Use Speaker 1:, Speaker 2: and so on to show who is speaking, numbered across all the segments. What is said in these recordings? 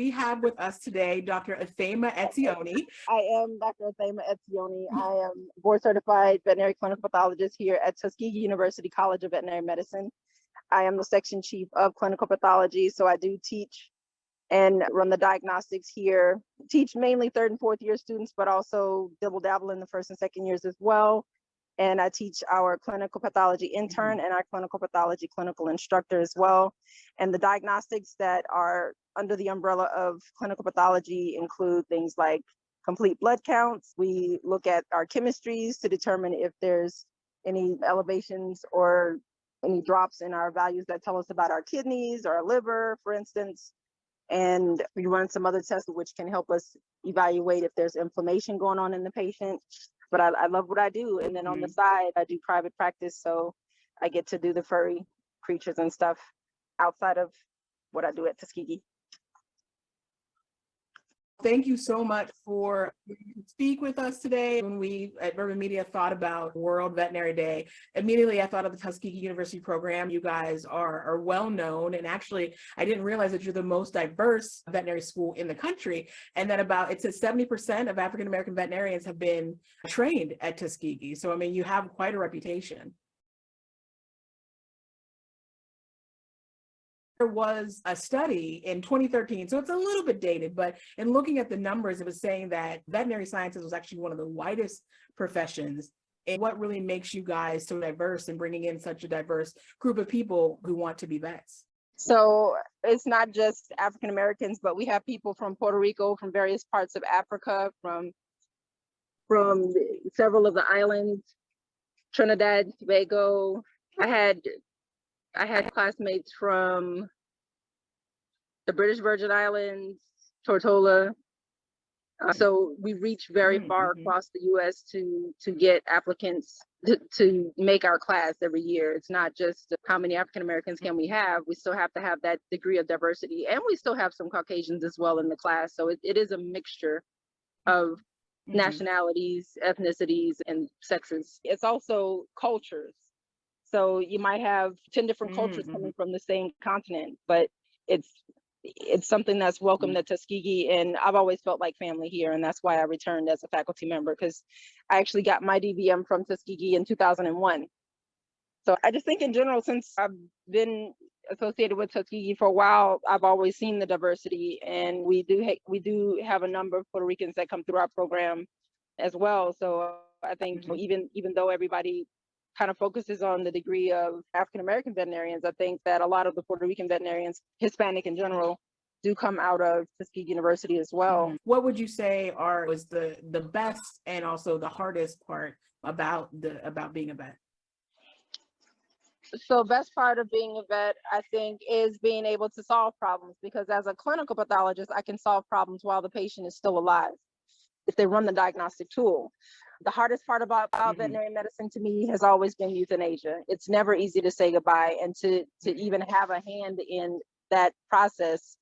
Speaker 1: we have with us today Dr. Athema Etzioni.
Speaker 2: I am Dr. Athema Etzioni. I am board certified veterinary clinical pathologist here at Tuskegee University College of Veterinary Medicine. I am the section chief of clinical pathology, so I do teach and run the diagnostics here. Teach mainly third and fourth year students, but also double dabble in the first and second years as well. And I teach our clinical pathology intern and our clinical pathology clinical instructor as well. And the diagnostics that are under the umbrella of clinical pathology include things like complete blood counts. We look at our chemistries to determine if there's any elevations or any drops in our values that tell us about our kidneys or our liver, for instance. And we run some other tests which can help us evaluate if there's inflammation going on in the patient. But I love what I do. And then on the side, I do private practice. So I get to do the furry creatures and stuff outside of what I do at Tuskegee.
Speaker 1: Thank you so much for speak with us today. When we at Urban Media thought about World Veterinary Day, immediately I thought of the Tuskegee University program. You guys are well known, and actually I didn't realize that you're the most diverse veterinary school in the country, and that it says 70% of African American veterinarians have been trained at Tuskegee. So I mean, you have quite a reputation. There was a study in 2013, so it's a little bit dated, but in looking at the numbers, it was saying that veterinary sciences was actually one of the widest professions. And what really makes you guys so diverse and bringing in such a diverse group of people who want to be vets?
Speaker 2: So it's not just African Americans, but we have people from Puerto Rico, from various parts of Africa, from several of the islands, Trinidad, Tobago. I had classmates from the British Virgin Islands, Tortola. So we reach very far across the U.S. to get applicants to make our class every year. It's not just how many African Americans can we have. We still have to have that degree of diversity, and we still have some Caucasians as well in the class. So it is a mixture of nationalities, ethnicities, and sexes. It's also cultures. So you might have 10 different cultures coming from the same continent, but it's something that's welcomed at Tuskegee, and I've always felt like family here, and that's why I returned as a faculty member, because I actually got my DVM from Tuskegee in 2001. So I just think in general, since I've been associated with Tuskegee for a while, I've always seen the diversity, and we do have a number of Puerto Ricans that come through our program as well. So I think even though everybody kind of focuses on the degree of African American veterinarians, I think that a lot of the Puerto Rican veterinarians, Hispanic in general, do come out of Tuskegee University as well.
Speaker 1: What would you say was the best and also the hardest part about being a vet?
Speaker 2: So best part of being a vet, I think, is being able to solve problems, because as a clinical pathologist, I can solve problems while the patient is still alive if they run the diagnostic tool. The hardest part about veterinary medicine to me has always been euthanasia. It's never easy to say goodbye, and to even have a hand in that process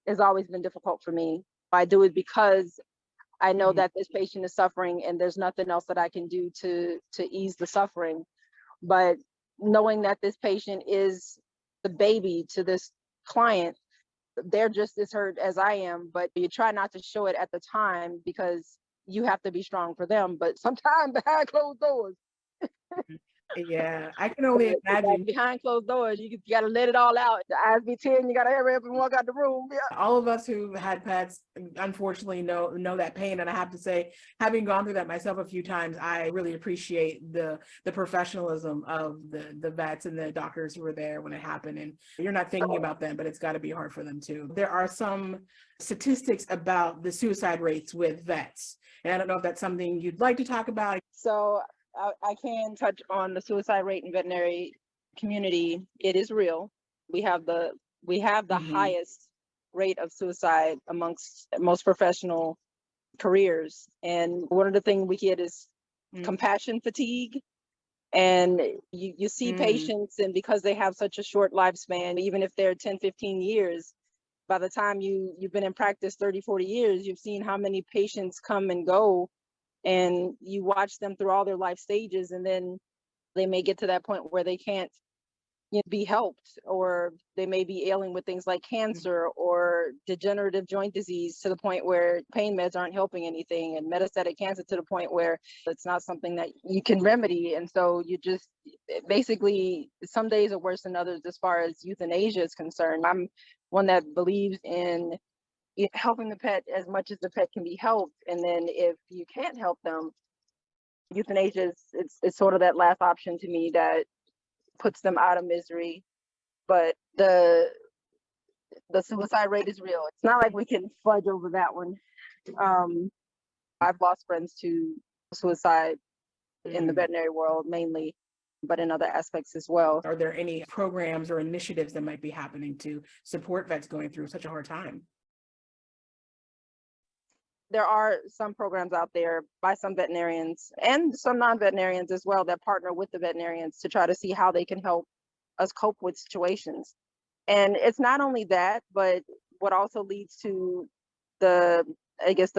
Speaker 2: has always been difficult for me. I do it because I know that this patient is suffering and there's nothing else that I can do to ease the suffering. But knowing that this patient is the baby to this client, they're just as hurt as I am, but you try not to show it at the time because you have to be strong for them, but sometimes behind closed doors.
Speaker 1: Yeah, I can only imagine.
Speaker 2: Behind closed doors, you got to let it all out. The eyes be 10, you got to hurry up and walk out the room. Yeah.
Speaker 1: All of us who had pets, unfortunately, know that pain. And I have to say, having gone through that myself a few times, I really appreciate the professionalism of the vets and the doctors who were there when it happened. And you're not thinking about them, but it's got to be hard for them too. There are some statistics about the suicide rates with vets, and I don't know if that's something you'd like to talk about.
Speaker 2: So I can touch on the suicide rate in veterinary community. It is real. We have the highest rate of suicide amongst most professional careers. And one of the things we get is compassion fatigue. And you see patients, and because they have such a short lifespan, even if they're 10, 15 years, by the time you've been in practice 30, 40 years, you've seen how many patients come and go, and you watch them through all their life stages, and then they may get to that point where they can't be helped, or they may be ailing with things like cancer or degenerative joint disease to the point where pain meds aren't helping anything, and metastatic cancer to the point where it's not something that you can remedy. And so you just basically, some days are worse than others as far as euthanasia is concerned. I'm one that believes in helping the pet as much as the pet can be helped. And then if you can't help them, euthanasia is it's sort of that last option to me that puts them out of misery. But the suicide rate is real. It's not like we can fudge over that one. I've lost friends to suicide in the veterinary world mainly, but in other aspects as well.
Speaker 1: Are there any programs or initiatives that might be happening to support vets going through such a hard time?
Speaker 2: There are some programs out there by some veterinarians and some non-veterinarians as well that partner with the veterinarians to try to see how they can help us cope with situations. And it's not only that, but what also leads to the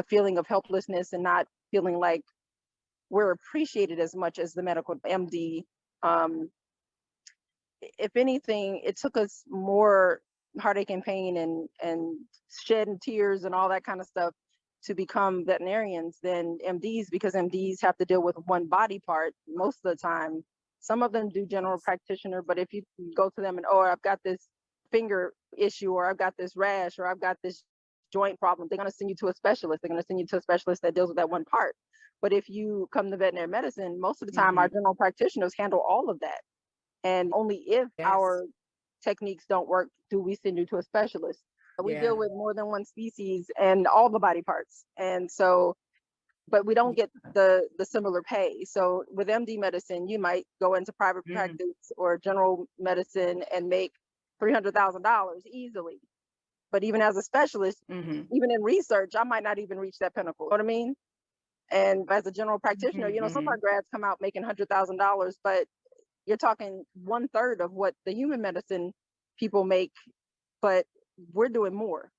Speaker 2: feeling of helplessness and not feeling like we're appreciated as much as the medical MD. If anything, it took us more heartache and pain and shedding tears and all that kind of stuff to become veterinarians than MDs, because MDs have to deal with one body part most of the time. Some of them do general practitioner, but if you go to them and, oh, I've got this finger issue, or I've got this rash, or I've got this joint problem, they're going to send you to a specialist. They're going to send you to a specialist that deals with that one part. But if you come to veterinary medicine, most of the time our general practitioners handle all of that. And only if our techniques don't work do we send you to a specialist. We deal with more than one species and all the body parts. And so, but we don't get the similar pay. So with MD medicine, you might go into private practice or general medicine and make $300,000 easily. But even as a specialist, even in research, I might not even reach that pinnacle. You know what I mean? And as a general practitioner, you know, some of our grads come out making $100,000, but you're talking 1/3 of what the human medicine people make, but we're doing more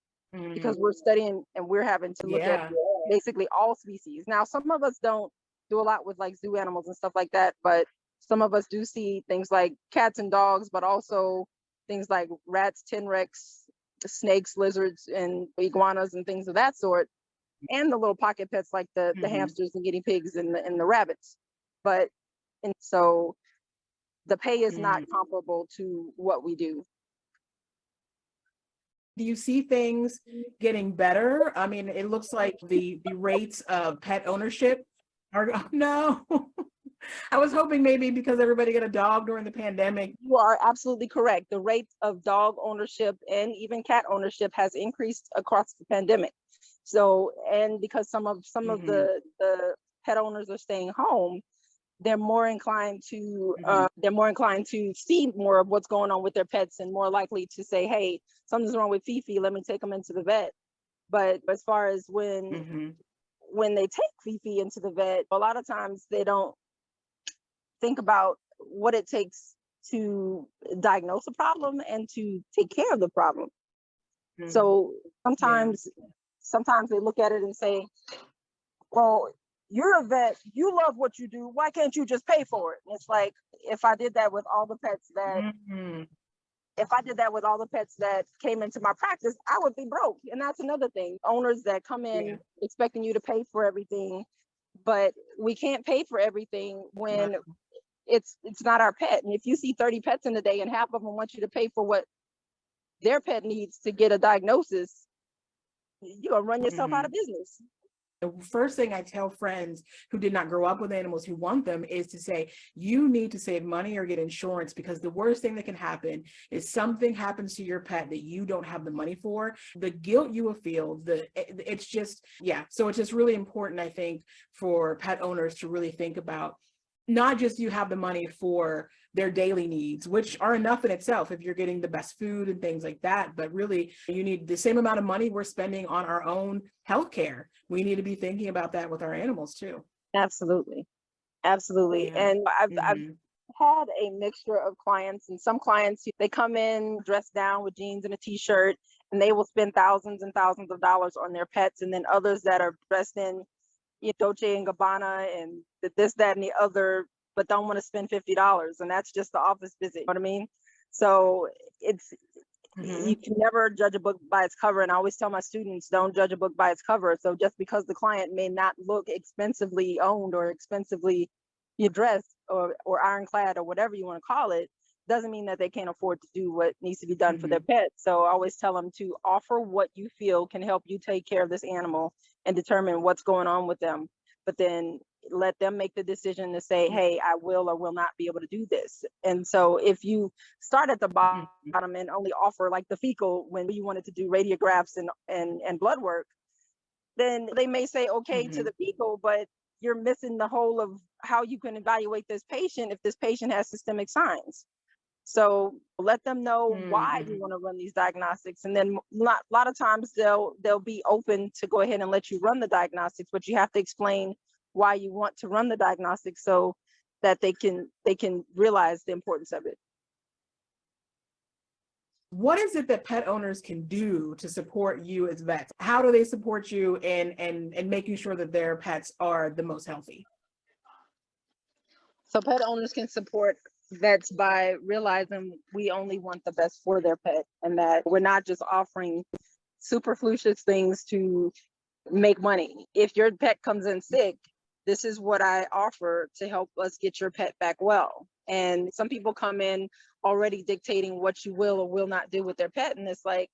Speaker 2: because we're studying and we're having to look at basically all species. Now, some of us don't do a lot with like zoo animals and stuff like that, but some of us do see things like cats and dogs, but also things like rats, tenrecs, snakes, lizards, and iguanas and things of that sort, and the little pocket pets like the hamsters and guinea pigs and the rabbits. But and so the pay is not comparable to what we do.
Speaker 1: Do you see things getting better? I mean, it looks like the rates of pet ownership are, oh, no. I was hoping maybe because everybody got a dog during the pandemic.
Speaker 2: You are absolutely correct. The rate of dog ownership and even cat ownership has increased across the pandemic. So, and because some of the pet owners are staying home, they're more inclined to see more of what's going on with their pets and more likely to say, hey, something's wrong with Fifi, let me take them into the vet. But as far as when they take Fifi into the vet, a lot of times they don't think about what it takes to diagnose a problem and to take care of the problem. So sometimes they look at it and say, well, you're a vet, you love what you do, why can't you just pay for it? And it's like, if I did that with all the pets that came into my practice, I would be broke. And that's another thing. Owners that come in expecting you to pay for everything, but we can't pay for everything when it's not our pet. And if you see 30 pets in a day and half of them want you to pay for what their pet needs to get a diagnosis, you're gonna run yourself out of business.
Speaker 1: The first thing I tell friends who did not grow up with animals who want them is to say, you need to save money or get insurance, because the worst thing that can happen is something happens to your pet that you don't have the money for. The guilt you will feel, it's just, so it's just really important, I think, for pet owners to really think about not just you have the money for their daily needs, which are enough in itself if you're getting the best food and things like that, but really you need the same amount of money we're spending on our own healthcare. We need to be thinking about that with our animals too.
Speaker 2: Absolutely. And I've had a mixture of clients, and some clients, they come in dressed down with jeans and a t-shirt and they will spend thousands and thousands of dollars on their pets. And then others that are dressed in Dolce and Gabbana and this, that, and the other, but don't want to spend $50. And that's just the office visit. You know what I mean? So it's,
Speaker 1: Mhm.
Speaker 2: you can never judge a book by its cover. And I always tell my students, don't judge a book by its cover. So just because the client may not look expensively owned or expensively dressed or ironclad or whatever you want to call it, doesn't mean that they can't afford to do what needs to be done for their pet. So I always tell them to offer what you feel can help you take care of this animal and determine what's going on with them. But then let them make the decision to say, hey, I will or will not be able to do this. And so if you start at the bottom and only offer like the fecal when you wanted to do radiographs and blood work, then they may say okay to the fecal, but you're missing the whole of how you can evaluate this patient if this patient has systemic signs. So let them know why you want to run these diagnostics, and then a lot of times they'll be open to go ahead and let you run the diagnostics, but you have to explain why you want to run the diagnostics so that they can realize the importance of it.
Speaker 1: What is it that pet owners can do to support you as vets? How do they support you in making sure that their pets are the most healthy?
Speaker 2: So pet owners can support vets by realizing we only want the best for their pet, and that we're not just offering superfluous things to make money. If your pet comes in sick, this is what I offer to help us get your pet back well. And some people come in already dictating what you will or will not do with their pet. And it's like,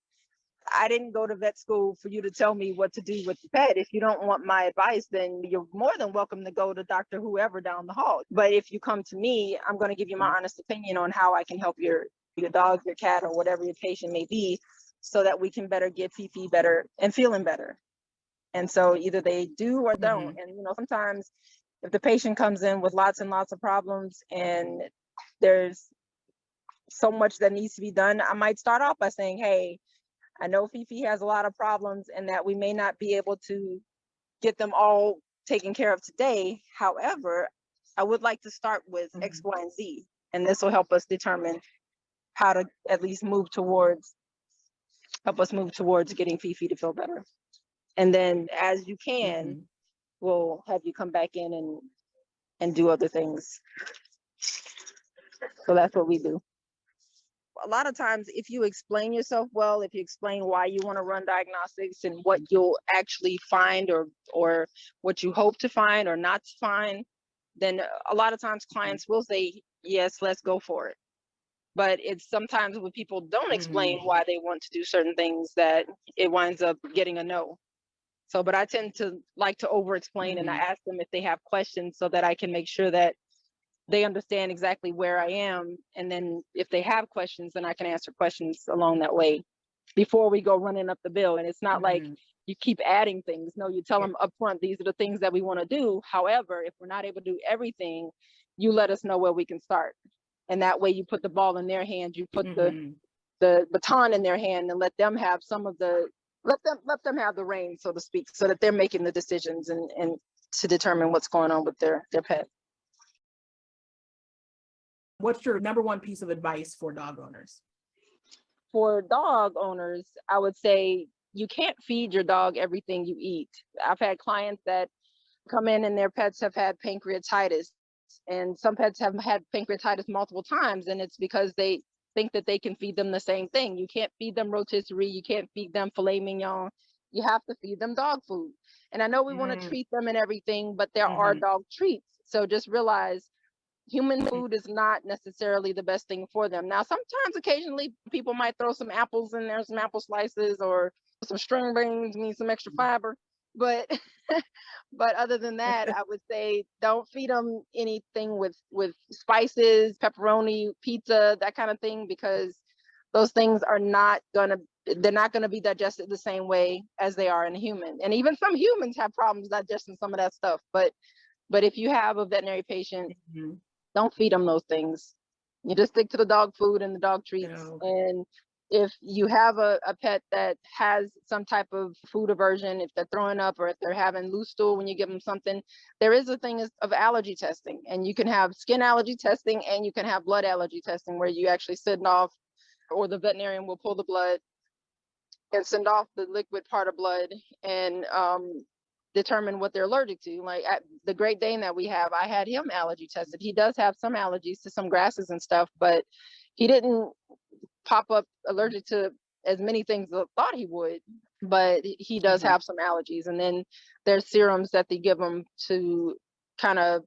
Speaker 2: I didn't go to vet school for you to tell me what to do with the pet. If you don't want my advice, then you're more than welcome to go to Dr. Whoever down the hall. But if you come to me, I'm going to give you my honest opinion on how I can help your dog, your cat, or whatever your patient may be, so that we can better get Fifi better and feeling better. And so either they do or don't. And sometimes if the patient comes in with lots and lots of problems and there's so much that needs to be done, I might start off by saying, hey, I know Fifi has a lot of problems and that we may not be able to get them all taken care of today. However, I would like to start with X, Y, and Z. And this will help us determine how to at least help us move towards getting Fifi to feel better. And then as you can, we'll have you come back in and do other things. So that's what we do. A lot of times, if you explain yourself well, if you explain why you want to run diagnostics and what you'll actually find or what you hope to find or not to find, then a lot of times clients will say, yes, let's go for it. But it's sometimes when people don't explain why they want to do certain things that it winds up getting a no. So, but I tend to like to over explain and I ask them if they have questions so that I can make sure that they understand exactly where I am. And then if they have questions, then I can answer questions along that way before we go running up the bill. And it's not like you keep adding things. No, you tell them up front, these are the things that we want to do. However, if we're not able to do everything, you let us know where we can start. And that way you put the ball in their hand, you put the baton in their hand and let them have some of the, let them have the reins, so to speak, so that they're making the decisions and to determine what's going on with their pet.
Speaker 1: What's your number one piece of advice for dog owners?
Speaker 2: For dog owners, I would say you can't feed your dog everything you eat. I've had clients that come in and their pets have had pancreatitis, and some pets have had pancreatitis multiple times, and it's because they think that they can feed them the same thing. You can't feed them rotisserie, you can't feed them filet mignon, you have to feed them dog food. And I know we want to treat them and everything, but there are dog treats. So just realize human food is not necessarily the best thing for them. Now, sometimes occasionally people might throw some apples in there, some apple slices or some string beans, need some extra fiber. But but other than that, I would say don't feed them anything with spices, pepperoni, pizza, that kind of thing, because those things are they're not gonna be digested the same way as they are in a human. And even some humans have problems digesting some of that stuff. But if you have a veterinary patient, don't feed them those things. You just stick to the dog food and the dog treats. And if you have a pet that has some type of food aversion, if they're throwing up or if they're having loose stool when you give them something, there is a thing of allergy testing. And you can have skin allergy testing and you can have blood allergy testing, where you actually send off, or the veterinarian will pull the blood and send off the liquid part of blood and determine what they're allergic to. Like the Great Dane that we have, I had him allergy tested. He does have some allergies to some grasses and stuff, but he didn't pop up allergic to as many things as I thought he would, but he does have some allergies. And then there's serums that they give them to kind of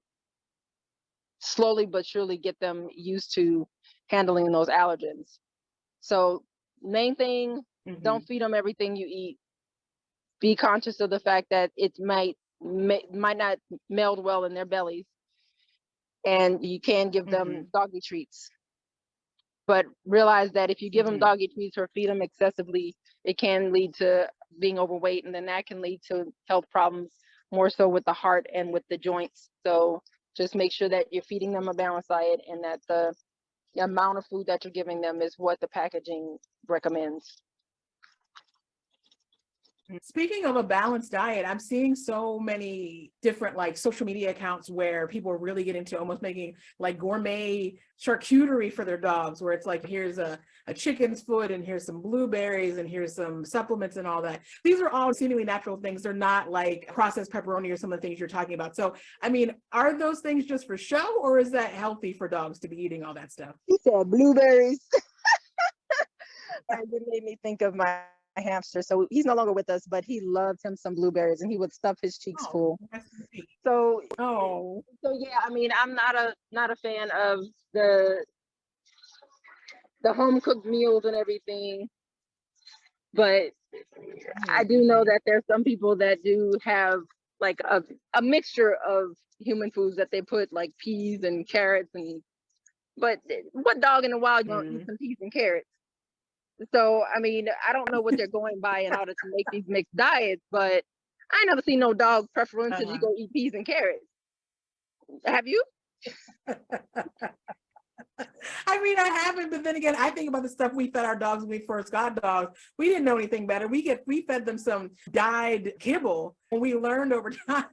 Speaker 2: slowly but surely get them used to handling those allergens. So main thing, don't feed them everything you eat. Be conscious of the fact that it might not meld well in their bellies, and you can give them doggy treats. But realize that if you give them doggy treats or feed them excessively, it can lead to being overweight, and then that can lead to health problems, more so with the heart and with the joints. So just make sure that you're feeding them a balanced diet, and that the amount of food that you're giving them is what the packaging recommends.
Speaker 1: Speaking of a balanced diet, I'm seeing so many different like social media accounts where people are really getting to almost making like gourmet charcuterie for their dogs, where it's like, here's a chicken's foot and here's some blueberries and here's some supplements and all that. These are all seemingly natural things. They're not like processed pepperoni or some of the things you're talking about. So, I mean, are those things just for show, or is that healthy for dogs to be eating all that stuff?
Speaker 2: You said blueberries. It made me think of my hamster. So he's no longer with us, but he loved him some blueberries, and he would stuff his cheeks full. So yeah, I mean, I'm not a fan of the home cooked meals and everything, but I do know that there's some people that do have like a mixture of human foods that they put, like peas and carrots, and but what dog in the wild gonna eat some peas and carrots? So, I mean, I don't know what they're going by in order to make these mixed diets, but I ain't never seen no dog preferentially go eat peas and carrots. Have you?
Speaker 1: I mean, I haven't, but then again, I think about the stuff we fed our dogs when we first got dogs. We didn't know anything better. We fed them some dyed kibble, and we learned over time.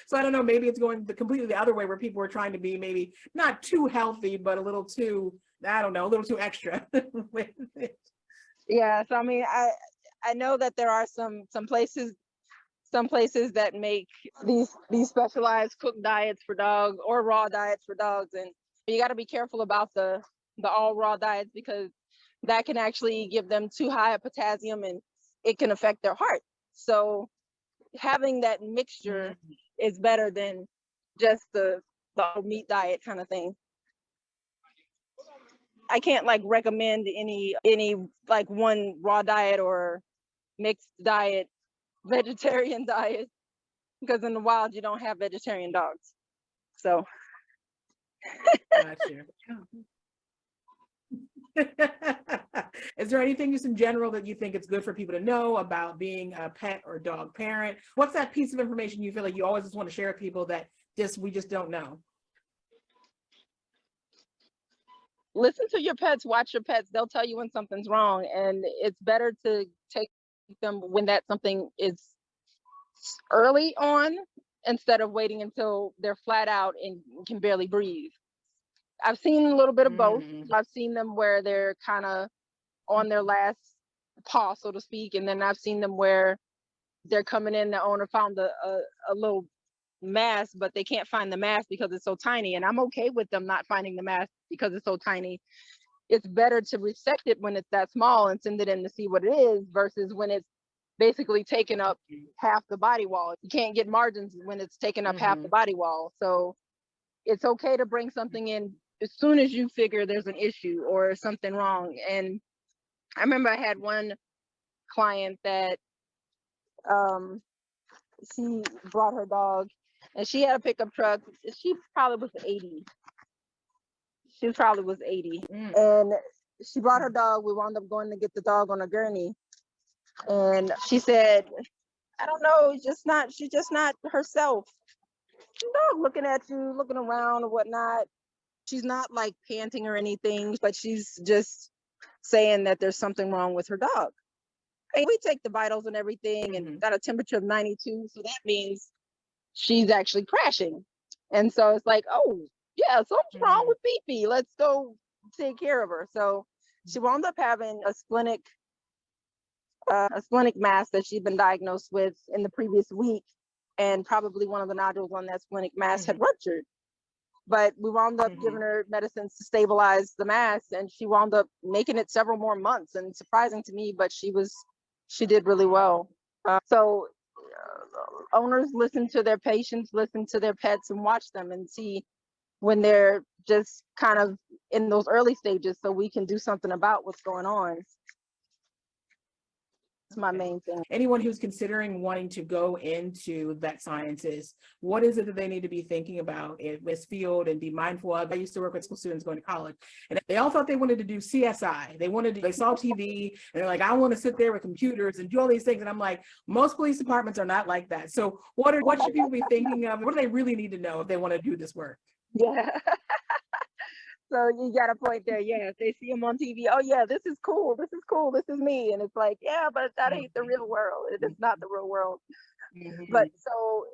Speaker 1: So I don't know, maybe it's going completely the other way, where people are trying to be maybe not too healthy, but a little too, I don't know, a little too extra with it.
Speaker 2: Yeah, so I mean, I know that there are some places that make these specialized cooked diets for dogs, or raw diets for dogs, and you got to be careful about the all raw diets, because that can actually give them too high of potassium, and it can affect their heart. So having that mixture is better than just the meat diet kind of thing. I can't like recommend any like one raw diet or mixed diet, vegetarian diet, because in the wild you don't have vegetarian dogs. So
Speaker 1: Gotcha. Is there anything just in general that you think it's good for people to know about being a pet or dog parent? What's that piece of information you feel like you always just want to share with people that we just don't know?
Speaker 2: Listen to your pets, watch your pets. They'll tell you when something's wrong, and it's better to take them when that something is early on, instead of waiting until they're flat out and can barely breathe. I've seen a little bit of both. I've seen them where they're kind of on their last paw, so to speak, and then I've seen them where they're coming in, the owner found a little mass, but they can't find the mass because it's so tiny, and I'm okay with them not finding the mass because it's so tiny. It's better to resect it when it's that small and send it in to see what it is, versus when it's basically taking up half the body wall. You can't get margins when it's taking up half the body wall. So it's okay to bring something in as soon as you figure there's an issue or something wrong. And I remember I had one client that she brought her dog, and she had a pickup truck. She probably was 80. And she brought her dog. We wound up going to get the dog on a gurney, and she said, I don't know, she's just not herself. The dog looking at you, looking around or whatnot. She's not like panting or anything, but she's just saying that there's something wrong with her dog. And we take the vitals and everything, and got a temperature of 92. So that means she's actually crashing. And so it's like, oh yeah, something's wrong with Fifi. Let's go take care of her. So she wound up having a splenic mass that she'd been diagnosed with in the previous week, and probably one of the nodules on that splenic mass had ruptured. but we wound up
Speaker 1: Mhm.
Speaker 2: giving her medicines to stabilize the mass, and she wound up making it several more months. And surprising to me, but she did really well. So owners listen to their patients, listen to their pets, and watch them and see when they're just kind of in those early stages, so we can do something about what's going on. That's my main thing.
Speaker 1: Anyone who's considering wanting to go into vet sciences, what is it that they need to be thinking about in this field and be mindful of? I used to work with school students going to college, and they all thought they wanted to do CSI. They saw TV and they're like, I want to sit there with computers and do all these things. And I'm like, most police departments are not like that. So what should people be thinking of? What do they really need to know if they want to do this work?
Speaker 2: Yeah. So you got a point there. Yeah, if they see them on TV, oh yeah, this is cool, this is cool, this is me. And it's like, yeah, but that ain't the real world. It is not the real world. But so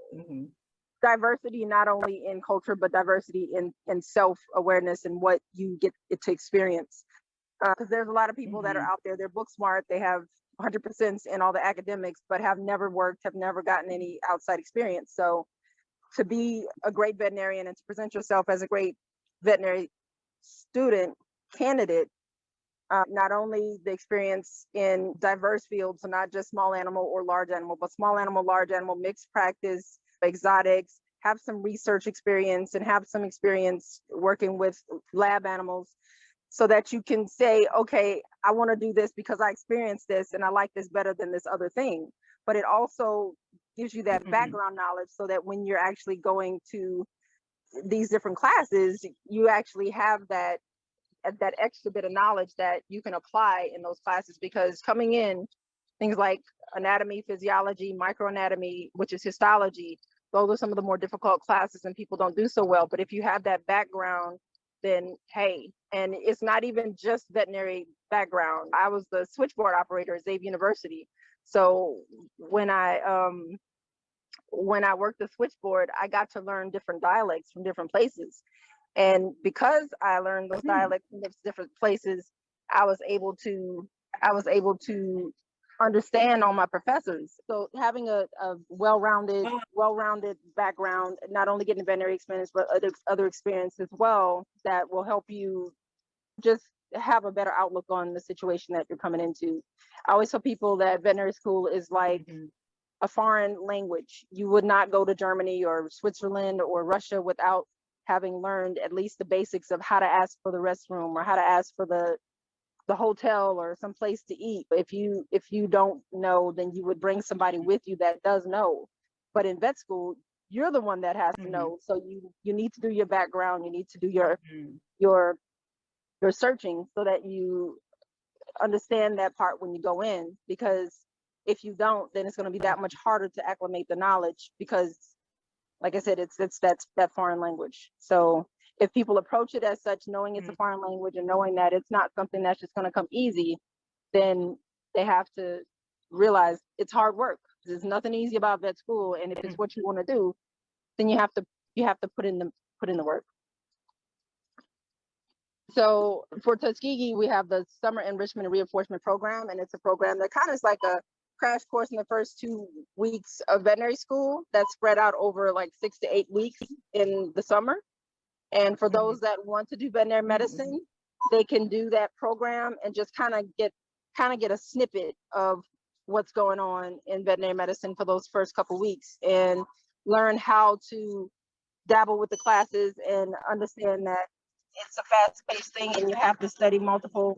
Speaker 2: diversity, not only in culture, but diversity in self-awareness and what you get to experience. Because there's a lot of people that are out there, they're book smart, they have 100% in all the academics, but have never worked, have never gotten any outside experience. So to be a great veterinarian and to present yourself as a great veterinary student candidate, not only the experience in diverse fields, so not just small animal or large animal, but small animal, large animal, mixed practice, exotics, have some research experience and have some experience working with lab animals, so that you can say, okay, I want to do this because I experienced this and I like this better than this other thing. But it also gives you that background knowledge, so that when you're actually going to these different classes, you actually have that extra bit of knowledge that you can apply in those classes. Because coming in, things like anatomy, physiology, microanatomy, which is histology, those are some of the more difficult classes and people don't do so well. But if you have that background, then hey, and it's not even just veterinary background. I was the switchboard operator at Xavier University. So when I worked the switchboard, I got to learn different dialects from different places. And because I learned those dialects from different places, I was able to understand all my professors. So having a well-rounded background, not only getting veterinary experience, but other experience as well, that will help you just have a better outlook on the situation that you're coming into. I always tell people that veterinary school is like a foreign language. You would not go to Germany or Switzerland or Russia without having learned at least the basics of how to ask for the restroom or how to ask for the hotel or some place to eat. If you don't know, then you would bring somebody with you that does know. But in vet school, you're the one that has to know. So you need to do your background, you need to do your searching, so that you understand that part when you go in. Because if you don't, then it's going to be that much harder to acclimate the knowledge, because like I said, it's that foreign language. So if people approach it as such, knowing it's a foreign language and knowing that it's not something that's just going to come easy, then they have to realize it's hard work. There's nothing easy about vet school, and if it's what you want to do, then you have to put in the work. So for Tuskegee, we have the Summer Enrichment and Reinforcement Program, and it's a program that kind of is like a crash course in the first 2 weeks of veterinary school that's spread out over like 6 to 8 weeks in the summer. And for those that want to do veterinary medicine, they can do that program and just kind of get a snippet of what's going on in veterinary medicine for those first couple weeks, and learn how to dabble with the classes and understand that it's a fast-paced thing and you have to study multiple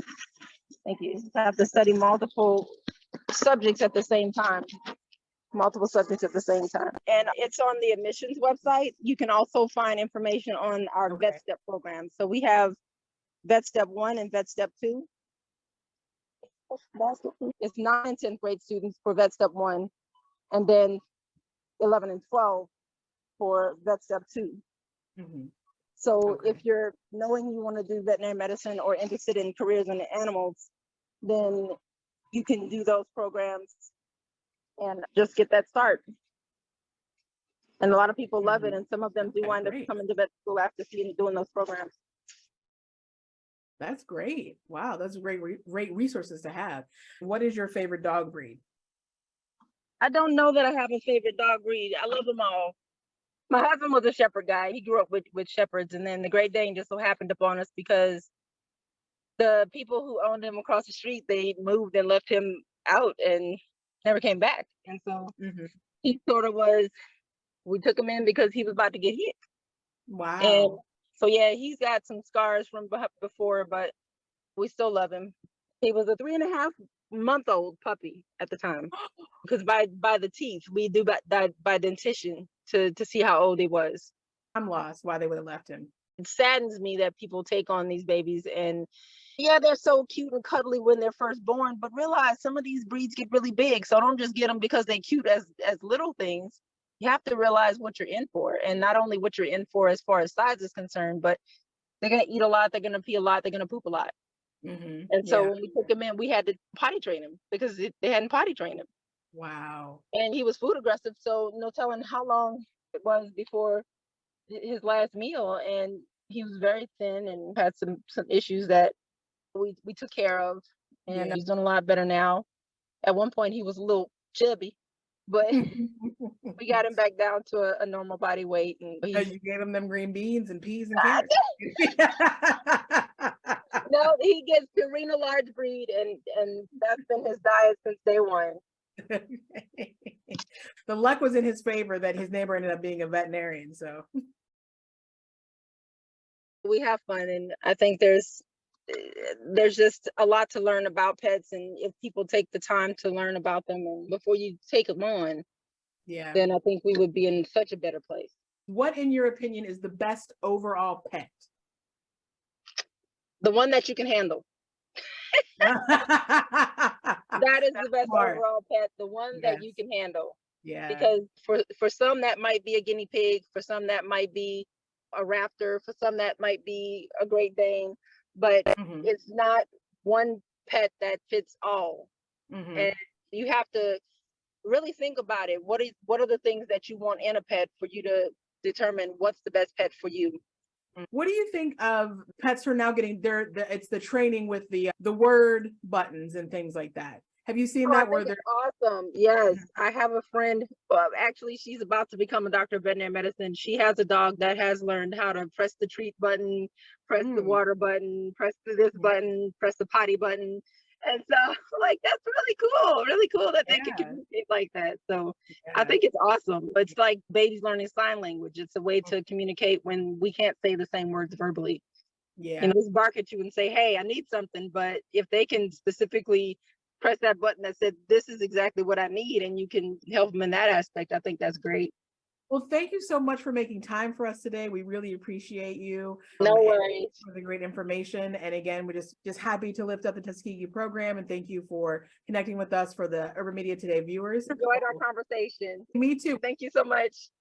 Speaker 2: subjects at the same time. And it's on the admissions website. You can also find information on our Vet Step program. So we have Vet Step 1 and Vet Step 2. It's 9th and 10th grade students for Vet Step 1, and then 11 and 12 for Vet Step 2. So if you're knowing you want to do veterinary medicine or interested in careers in the animals, then you can do those programs and just get that start. And a lot of people love it, and some of them do wind up coming to vet school after doing those programs.
Speaker 1: That's great. Wow, that's great resources to have. What is your favorite dog breed?
Speaker 2: I don't know that I have a favorite dog breed. I love them all. My husband was a shepherd guy. He grew up with shepherds, and then the Great Dane just so happened upon us because the people who owned him across the street, they moved and left him out and never came back. And so
Speaker 1: Mhm.
Speaker 2: he sort of was, we took him in because he was about to get hit. And
Speaker 1: Wow.
Speaker 2: so, yeah, he's got some scars from before, but we still love him. He was a 3.5-month-old puppy at the time because by the teeth, we do by dentition to see how old he was.
Speaker 1: I'm lost why they would have left him.
Speaker 2: It saddens me that people take on these babies, and yeah, they're so cute and cuddly when they're first born, but realize some of these breeds get really big. So don't just get them because they're cute as little things. You have to realize what you're in for, and not only what you're in for as far as size is concerned, but they're going to eat a lot, they're going to pee a lot, they're going to poop a lot.
Speaker 1: Mhm.
Speaker 2: And so
Speaker 1: Yeah.
Speaker 2: when we took him in, we had to potty train him because they hadn't potty trained him.
Speaker 1: Wow.
Speaker 2: And he was food aggressive, so no telling how long it was before his last meal. And he was very thin and had some issues that we took care of, and
Speaker 1: Yeah.
Speaker 2: he's doing a lot better now. At one point he was a little chubby, but we got him back down to a normal body weight, and
Speaker 1: Because
Speaker 2: he's
Speaker 1: you gave him them green beans and peas and carrots.
Speaker 2: no, he gets Purina large breed, and that's been his diet since day one.
Speaker 1: The luck was in his favor that his neighbor ended up being a veterinarian. So
Speaker 2: We have fun, and I think there's just a lot to learn about pets, and if people take the time to learn about them and before you take them on,
Speaker 1: yeah.
Speaker 2: then I think we would be in such a better place.
Speaker 1: What, in your opinion, is the best overall pet?
Speaker 2: The one that you can handle. That is the best
Speaker 1: Smart.
Speaker 2: overall pet, the one
Speaker 1: Yes.
Speaker 2: that you can handle.
Speaker 1: Yeah.
Speaker 2: Because for some that might be a guinea pig, for some that might be a raptor, for some that might be a Great Dane, but
Speaker 1: Mhm.
Speaker 2: it's not one pet that fits all.
Speaker 1: Mhm.
Speaker 2: And you have to really think about it. What are the things that you want in a pet for you to determine what's the best pet for you?
Speaker 1: What do you think of pets who are now getting it's the training with the word buttons and things like that? Have you seen
Speaker 2: Oh, I
Speaker 1: that where
Speaker 2: think
Speaker 1: they're
Speaker 2: it's awesome. Yes, I have a friend. Actually, she's about to become a doctor of veterinary medicine. She has a dog that has learned how to press the treat button, press the water button, press this button, press the potty button. And so, like, that's really cool that they can
Speaker 1: Yeah.
Speaker 2: communicate like that. So, I
Speaker 1: Yeah.
Speaker 2: think it's awesome. It's like babies learning sign language. It's a way to communicate when we can't say the same words verbally.
Speaker 1: Yeah.
Speaker 2: You know, just bark at you and say, "Hey, I need something." But if they can specifically press that button that said, "This is exactly what I need," and you can help them in that aspect, I think that's great.
Speaker 1: Well, thank you so much for making time for us today. We really appreciate you.
Speaker 2: No
Speaker 1: And
Speaker 2: worries.
Speaker 1: for the great information. And again, we're just happy to lift up the Tuskegee program, and thank you for connecting with us for the Urban Media Today viewers.
Speaker 2: Enjoyed our conversation.
Speaker 1: Me too.
Speaker 2: Thank you so much.